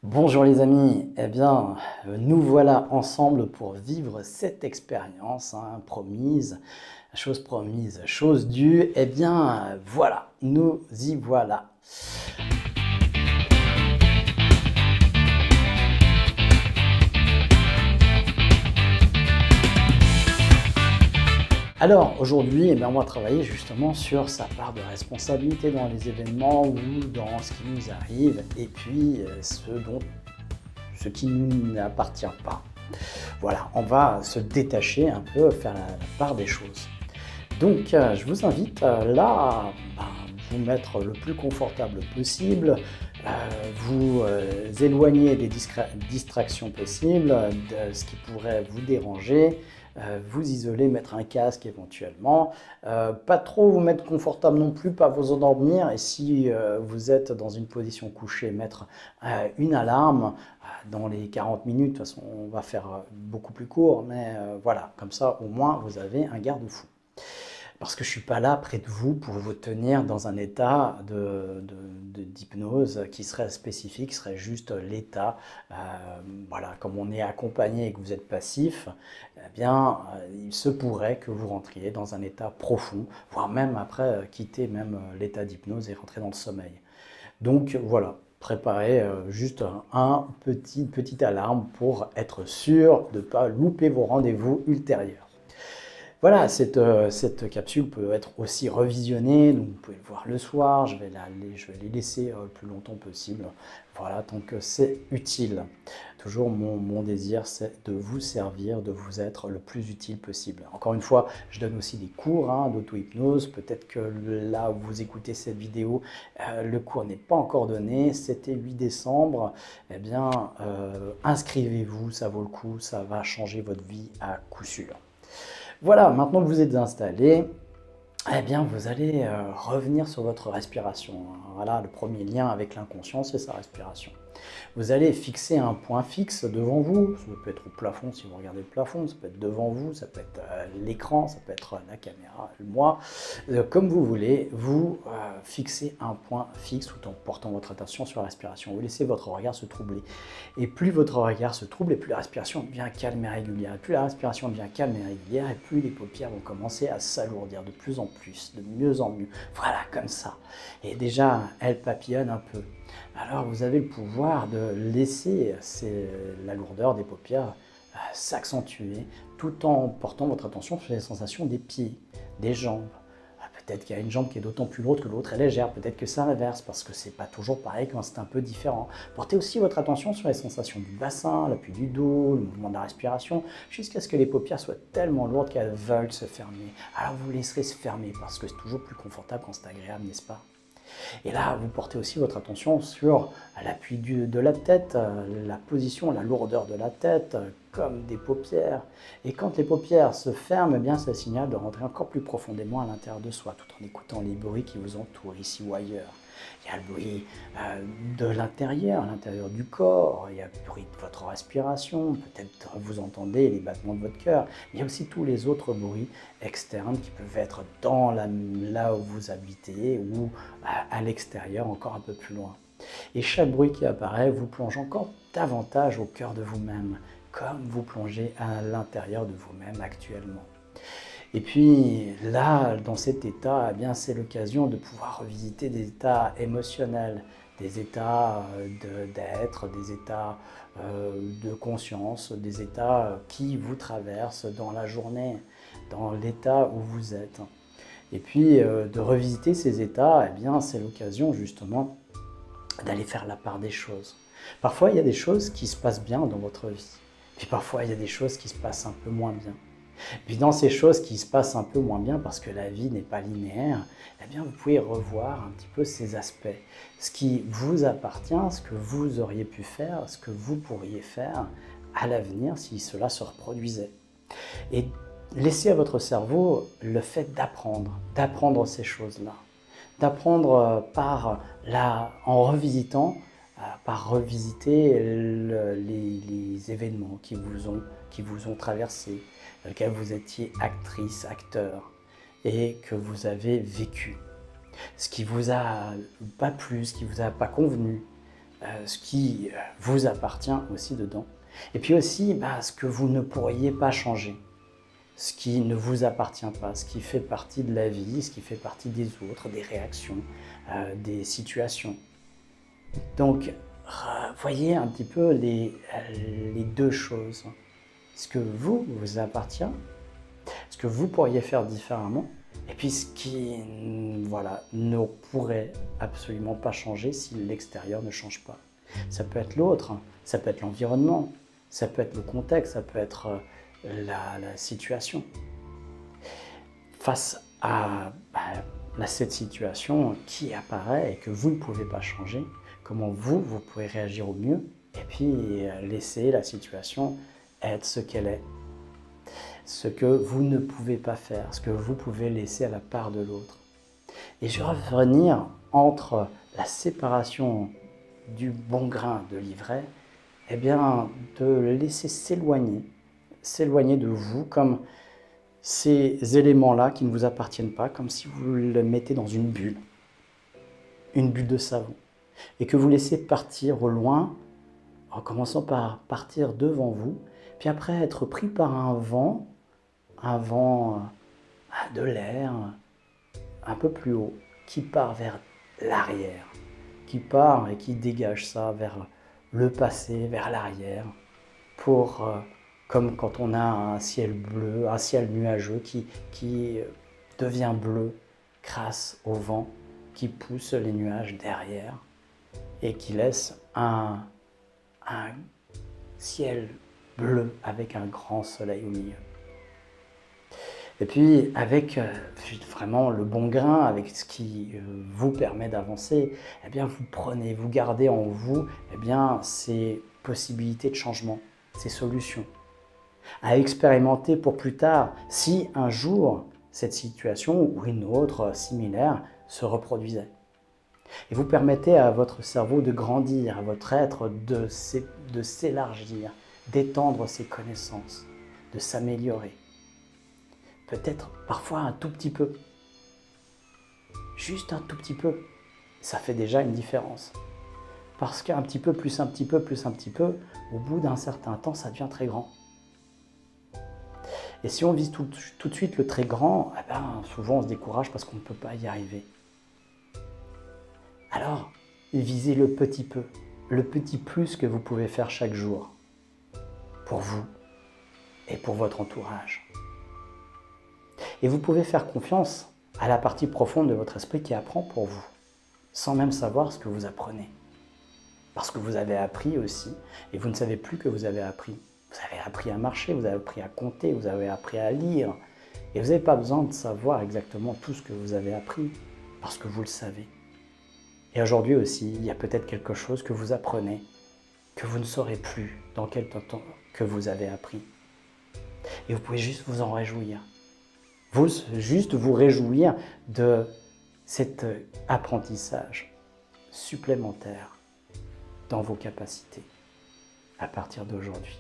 Bonjour les amis, eh bien nous voilà ensemble pour vivre cette expérience promise, chose due, eh bien voilà, nous y voilà. Alors aujourd'hui, eh bien, on va travailler justement sur sa part de responsabilité dans les événements ou dans ce qui nous arrive et puis ce qui ne nous appartient pas. Voilà, on va se détacher un peu, faire la part des choses. Donc, je vous invite là à vous mettre le plus confortable possible, vous éloigner des distractions possibles, de ce qui pourrait vous déranger, vous isoler, mettre un casque éventuellement, pas trop vous mettre confortable non plus, pas vous endormir, et si vous êtes dans une position couchée, mettre une alarme dans les 40 minutes, de toute façon on va faire beaucoup plus court, mais voilà, comme ça au moins vous avez un garde-fou. Parce que je ne suis pas là près de vous pour vous tenir dans un état d'hypnose qui serait spécifique, qui serait juste l'état. Voilà, comme on est accompagné et que vous êtes passif, eh bien, il se pourrait que vous rentriez dans un état profond, voire même après quitter même l'état d'hypnose et rentrer dans le sommeil. Donc voilà, préparez juste petite alarme pour être sûr de ne pas louper vos rendez-vous ultérieurs. Voilà, cette capsule peut être aussi revisionnée, donc vous pouvez le voir le soir, je vais les laisser le plus longtemps possible, voilà, tant que c'est utile. Toujours mon désir, c'est de vous servir, de vous être le plus utile possible. Encore une fois, je donne aussi des cours d'auto-hypnose, peut-être que là où vous écoutez cette vidéo, le cours n'est pas encore donné, c'était 8 décembre, eh bien, inscrivez-vous, ça vaut le coup, ça va changer votre vie à coup sûr. Voilà, maintenant que vous êtes installé, eh bien, vous allez revenir sur votre respiration. Voilà, le premier lien avec l'inconscient, c'est sa respiration. Vous allez fixer un point fixe devant vous. Ça peut être au plafond si vous regardez le plafond, ça peut être devant vous, ça peut être l'écran, ça peut être la caméra, moi. Comme vous voulez, vous fixez un point fixe tout en portant votre attention sur la respiration. Vous laissez votre regard se troubler. Et plus votre regard se trouble, et plus la respiration devient calme et régulière. Et plus la respiration devient calme et régulière, et plus les paupières vont commencer à s'alourdir de plus en plus, de mieux en mieux. Voilà, comme ça. Et déjà, elles papillonnent un peu. Alors vous avez le pouvoir de laisser la lourdeur des paupières s'accentuer tout en portant votre attention sur les sensations des pieds, des jambes. Peut-être qu'il y a une jambe qui est d'autant plus lourde que l'autre est légère, peut-être que ça inverse, parce que c'est pas toujours pareil quand c'est un peu différent. Portez aussi votre attention sur les sensations du bassin, l'appui du dos, le mouvement de la respiration, jusqu'à ce que les paupières soient tellement lourdes qu'elles veulent se fermer. Alors vous laisserez se fermer, parce que c'est toujours plus confortable quand c'est agréable, n'est-ce pas? Et là, vous portez aussi votre attention sur l'appui de la tête, la position, la lourdeur de la tête, comme des paupières. Et quand les paupières se ferment, eh bien, ça signale de rentrer encore plus profondément à l'intérieur de soi, tout en écoutant les bruits qui vous entourent, ici ou ailleurs. Il y a le bruit de l'intérieur, à l'intérieur du corps, il y a le bruit de votre respiration, peut-être vous entendez les battements de votre cœur. Il y a aussi tous les autres bruits externes qui peuvent être là où vous habitez ou à l'extérieur, encore un peu plus loin. Et chaque bruit qui apparaît vous plonge encore davantage au cœur de vous-même, comme vous plongez à l'intérieur de vous-même actuellement. Et puis là, dans cet état, eh bien, c'est l'occasion de pouvoir revisiter des états émotionnels, des états d'être, des états de conscience, des états qui vous traversent dans la journée, dans l'état où vous êtes. Et puis de revisiter ces états, eh bien, c'est l'occasion justement d'aller faire la part des choses. Parfois, il y a des choses qui se passent bien dans votre vie. Puis parfois, il y a des choses qui se passent un peu moins bien. Puis dans ces choses qui se passent un peu moins bien parce que la vie n'est pas linéaire, eh bien vous pouvez revoir un petit peu ces aspects. Ce qui vous appartient, ce que vous auriez pu faire, ce que vous pourriez faire à l'avenir si cela se reproduisait. Et laissez à votre cerveau le fait d'apprendre ces choses-là. D'apprendre en revisitant, par revisiter les événements qui vous ont traversé, dans lesquels vous étiez actrice, acteur, et que vous avez vécu. Ce qui vous a pas plu, ce qui vous a pas convenu, ce qui vous appartient aussi dedans. Et puis aussi ce que vous ne pourriez pas changer, ce qui ne vous appartient pas, ce qui fait partie de la vie, ce qui fait partie des autres, des réactions, des situations. Donc, voyez un petit peu les deux choses. Ce que vous appartient, ce que vous pourriez faire différemment, et puis ce qui ne pourrait absolument pas changer si l'extérieur ne change pas. Ça peut être l'autre, ça peut être l'environnement, ça peut être le contexte, ça peut être la situation. Face à cette situation qui apparaît et que vous ne pouvez pas changer, comment vous pouvez réagir au mieux et puis laisser la situation être ce qu'elle est. Ce que vous ne pouvez pas faire, ce que vous pouvez laisser à la part de l'autre. Et je vais revenir entre la séparation du bon grain de l'ivraie, de le laisser s'éloigner de vous comme ces éléments-là qui ne vous appartiennent pas, comme si vous le mettez dans une bulle de savon, et que vous laissez partir au loin, en commençant par partir devant vous, puis après être pris par un vent de l'air un peu plus haut, qui part vers l'arrière, qui part et qui dégage ça vers le passé, vers l'arrière, pour, comme quand on a un ciel bleu, un ciel nuageux qui devient bleu grâce au vent qui pousse les nuages derrière et qui laisse un ciel bleu avec un grand soleil au milieu. Et puis avec vraiment le bon grain, avec ce qui vous permet d'avancer, vous gardez en vous ces possibilités de changement, ces solutions, à expérimenter pour plus tard, si un jour cette situation ou une autre similaire se reproduisait. Et vous permettez à votre cerveau de grandir, à votre être de s'élargir, d'étendre ses connaissances, de s'améliorer. Peut-être parfois un tout petit peu. Juste un tout petit peu. Ça fait déjà une différence. Parce qu'un petit peu, plus un petit peu, plus un petit peu, au bout d'un certain temps, ça devient très grand. Et si on vise tout de suite le très grand, souvent on se décourage parce qu'on ne peut pas y arriver. Alors, visez le petit peu, le petit plus que vous pouvez faire chaque jour, pour vous et pour votre entourage. Et vous pouvez faire confiance à la partie profonde de votre esprit qui apprend pour vous, sans même savoir ce que vous apprenez. Parce que vous avez appris aussi, et vous ne savez plus que vous avez appris. Vous avez appris à marcher, vous avez appris à compter, vous avez appris à lire. Et vous n'avez pas besoin de savoir exactement tout ce que vous avez appris, parce que vous le savez. Et aujourd'hui aussi, il y a peut-être quelque chose que vous apprenez, que vous ne saurez plus dans quel temps que vous avez appris. Et vous pouvez juste vous en réjouir. Juste vous réjouir de cet apprentissage supplémentaire dans vos capacités à partir d'aujourd'hui.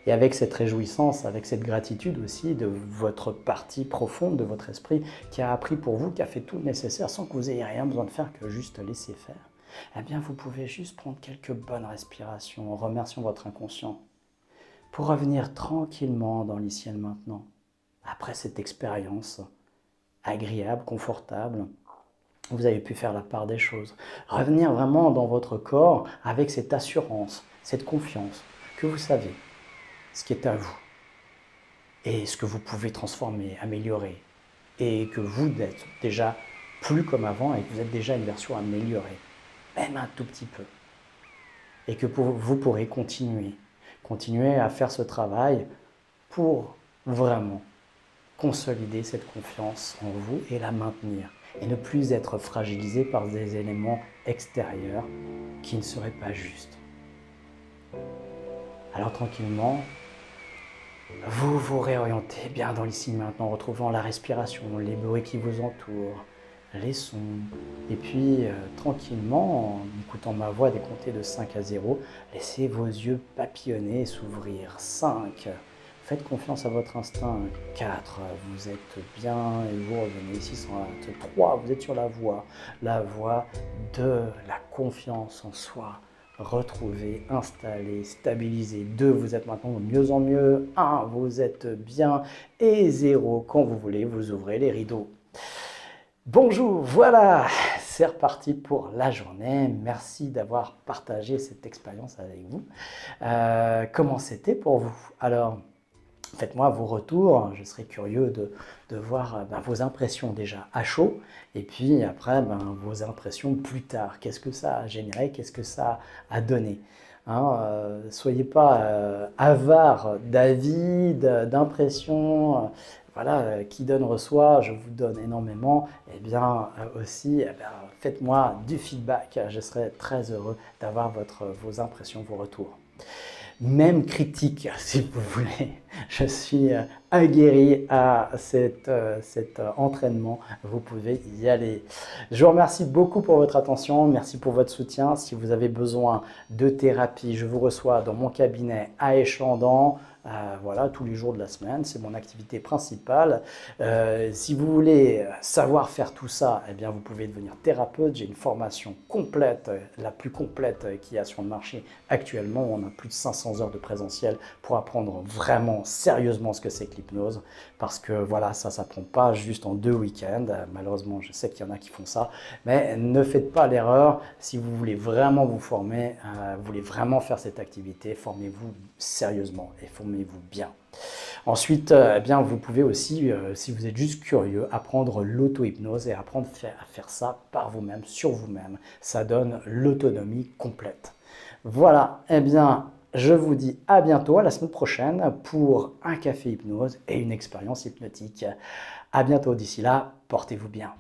Et avec cette réjouissance, avec cette gratitude aussi de votre partie profonde de votre esprit qui a appris pour vous, qui a fait tout le nécessaire sans que vous ayez rien besoin de faire que juste laisser faire, vous pouvez juste prendre quelques bonnes respirations en remerciant votre inconscient pour revenir tranquillement dans l'ici et le maintenant. Après cette expérience agréable, confortable, vous avez pu faire la part des choses. Revenir vraiment dans votre corps avec cette assurance, cette confiance que vous savez ce qui est à vous et ce que vous pouvez transformer, améliorer et que vous n'êtes déjà plus comme avant et que vous êtes déjà une version améliorée, même un tout petit peu. Et que vous pourrez continuer à faire ce travail pour vraiment consolider cette confiance en vous et la maintenir et ne plus être fragilisé par des éléments extérieurs qui ne seraient pas justes. Alors tranquillement, vous vous réorientez bien dans l'ici maintenant, en retrouvant la respiration, les bruits qui vous entourent, les sons, et puis tranquillement, en écoutant ma voix décompter de 5 à 0, laissez vos yeux papillonner et s'ouvrir. 5, Faites confiance à votre instinct. 4, vous êtes bien et vous revenez ici sans hâte. 3, vous êtes sur la voie de la confiance en soi. Retrouvez, installez, stabilisez. 2, vous êtes maintenant de mieux en mieux. 1, vous êtes bien. Et 0, quand vous voulez, vous ouvrez les rideaux. Bonjour, voilà, c'est reparti pour la journée. Merci d'avoir partagé cette expérience avec vous. Comment c'était pour vous? Alors, faites-moi vos retours, je serais curieux de voir vos impressions déjà à chaud, et puis après vos impressions plus tard. Qu'est-ce que ça a généré, qu'est-ce que ça a donné? Soyez pas avare d'avis, d'impressions. Voilà, qui donne reçoit, je vous donne énormément. Et bien aussi, faites-moi du feedback, je serai très heureux d'avoir vos impressions, vos retours. Même critique, si vous voulez. Je suis aguerri à cet entraînement. Vous pouvez y aller. Je vous remercie beaucoup pour votre attention. Merci pour votre soutien. Si vous avez besoin de thérapie, je vous reçois dans mon cabinet à Échandon. Voilà, tous les jours de la semaine, c'est mon activité principale. Si vous voulez savoir faire tout ça, eh bien, vous pouvez devenir thérapeute. J'ai une formation complète, la plus complète qu'il y a sur le marché actuellement. On a plus de 500 heures de présentiel pour apprendre vraiment sérieusement ce que c'est que l'hypnose. Parce que voilà, ça ne s'apprend pas juste en 2 week-ends. Malheureusement, je sais qu'il y en a qui font ça. Mais ne faites pas l'erreur. Si vous voulez vraiment vous former, vous voulez vraiment faire cette activité, formez-vous sérieusement et formez-vous bien. Ensuite, eh bien, vous pouvez aussi, si vous êtes juste curieux, apprendre l'auto-hypnose et apprendre à faire ça par vous-même, sur vous-même. Ça donne l'autonomie complète. Voilà, eh bien, je vous dis à bientôt, à la semaine prochaine, pour un café hypnose et une expérience hypnotique. À bientôt, d'ici là, portez-vous bien.